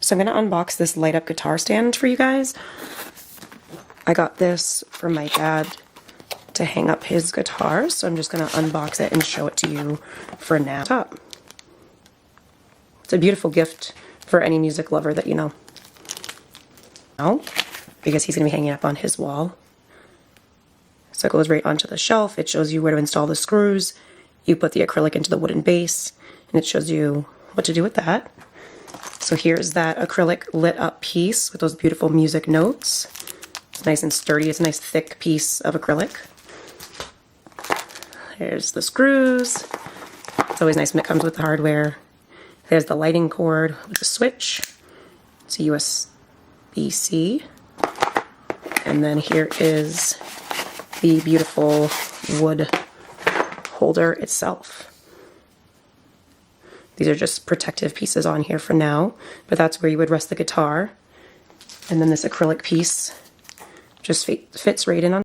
So I'm going to unbox this light up guitar stand for you guys. I got this from my dad to hang up his guitar, so I'm just going to unbox it and show it to you for now. It's a beautiful gift for any music lover that you know. Now, because he's going to be hanging up on his wall. So it goes right onto the shelf. It shows you where to install the screws. You put the acrylic into the wooden base, and it shows you what to do with that. So here's that acrylic lit up piece with those beautiful music notes. It's nice and sturdy. It's a nice thick piece of acrylic. There's the screws. It's always nice when it comes with the hardware. There's the lighting cord with the switch. It's a USB-C. And then here is the beautiful wood holder itself. These are just protective pieces on here for now, but that's where you would rest the guitar. And then this acrylic piece just fits right in on